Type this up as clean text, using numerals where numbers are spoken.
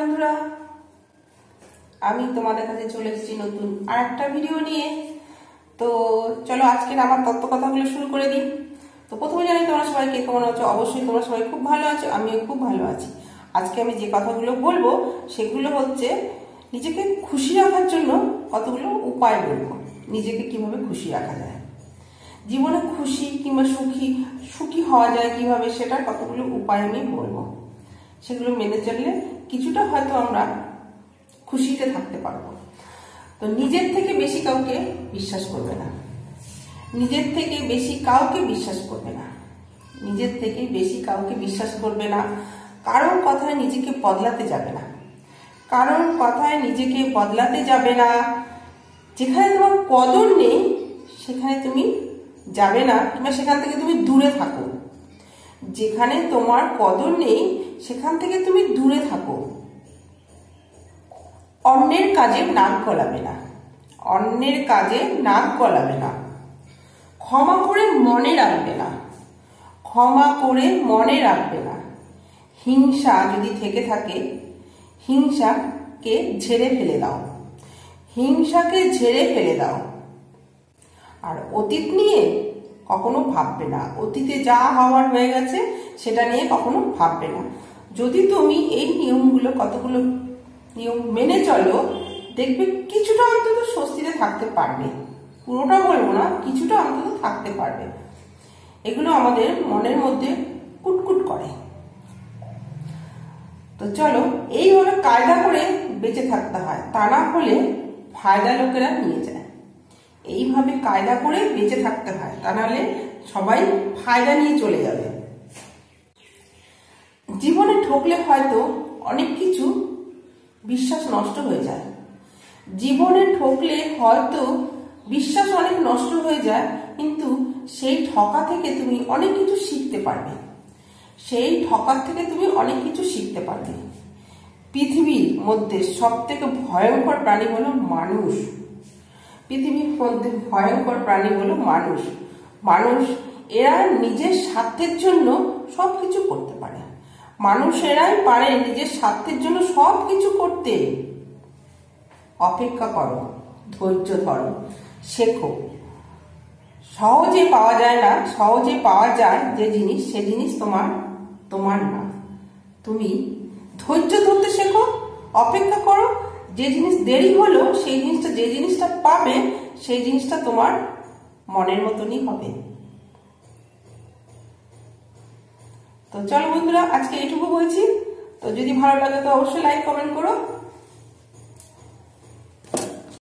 বন্ধুরা, আমি তোমাদের কাছে চলে এসেছি নতুন আর একটা ভিডিও নিয়ে। তো চলো আজকের আমার তত্ত্ব কথাগুলো শুরু করে দিই। তো প্রথমে জানি তোমরা সবাই কে কেমন আছো। অবশ্যই তোমরা সবাই খুব ভালো আছো, আমিও খুব ভালো আছি। আজকে আমি যে কথাগুলো বলবো সেগুলো হচ্ছে নিজেকে খুশি রাখার জন্য কতগুলো উপায় বলবো, নিজেকে কিভাবে খুশি রাখা যায়, জীবনে খুশি কিংবা সুখী হওয়া যায় কিভাবে, সেটার কতগুলো উপায় আমি বলবো। সেগুলো মেনে চললে কিছুটা হয়তো আমরা খুশিতে থাকতে পারবো। তো নিজের থেকে বেশি কাউকে বিশ্বাস করবে না, নিজের থেকে বেশি কাউকে বিশ্বাস করবে না, নিজের থেকে বেশি কাউকে বিশ্বাস করবে না। কারোর কথায় নিজেকে বদলাতে যাবে না, কারোর কথায় নিজেকে বদলাতে যাবে না। যেখানে তোমার কদর নেই সেখানে তুমি যাবে না, কিংবা সেখান থেকে তুমি দূরে থাকো। যেখানে তোমার কদর নেই সেখান থেকে তুমি দূরে থাকো। অন্যের কাজে নাক গলাবে না, অন্যের কাজে নাক গলাবে না। ক্ষমা করে মনে রাখবে না, ক্ষমা করে মনে রাখবে না। হিংসা যদি থেকে থাকে হিংসাকে ঝেড়ে ফেলে দাও, হিংসাকে ঝেড়ে ফেলে দাও। আর অতীত নিয়ে কখনো ভাববে না, অতীতে যা হওয়ার হয়ে গেছে সেটা নিয়ে কখনো ভাববে না। যদি তুমি এই নিয়মগুলো, কতগুলো নিয়ম মেনে চলো, দেখবে কিছুটা অন্তত স্বস্তিতে থাকতে পারবে। পুরোটা বলবো না, কিছুটা অন্তত থাকতে পারবে। এগুলো আমাদের মনের মধ্যে কুটকুট করে। তো চলো এইভাবে কায়দা করে বেঁচে থাকতে হয়, তা না হলে ফায়দা লোকেরা নিয়ে যায়। এইভাবে কায়দা করে বেঁচে থাকতে হয়, তা নাহলে সবাই ফায়দা নিয়ে চলে যাবে। জীবনে ঠকলে হয়তো অনেক কিছু বিশ্বাস নষ্ট হয়ে যায়, জীবনে ঠকলে হয়তো বিশ্বাস অনেক নষ্ট হয়ে যায়, কিন্তু সেই ঠকা থেকে তুমি অনেক কিছু শিখতে পারবে, সেই ঠকার থেকে তুমি অনেক কিছু শিখতে পারবে। পৃথিবীর মধ্যে সব থেকে ভয়ঙ্কর প্রাণী হলো মানুষ, পৃথিবীর মধ্যে ভয়ঙ্কর প্রাণী হলো মানুষ। মানুষ এরা নিজের স্বার্থের জন্য সবকিছু করতে পারে, মানুষেরাই পারে নিজের স্বার্থের জন্য সবকিছু করতে। অপেক্ষা করো, ধৈর্য ধরো, শেখো। সহজে পাওয়া যায় না, সহজে পাওয়া যায় যে জিনিস, সে জিনিস তোমার না। তুমি ধৈর্য ধরতে শেখো, অপেক্ষা করো। যে জিনিস দেরি হলো সেই জিনিসটা, যে জিনিসটা পাবে সেই জিনিসটা তোমার মনের মতনই হবে। তো চলো বন্ধুরা, আজকে এইটুকু বলছি। তো যদি ভালো লাগে তো অবশ্যই লাইক কমেন্ট করো।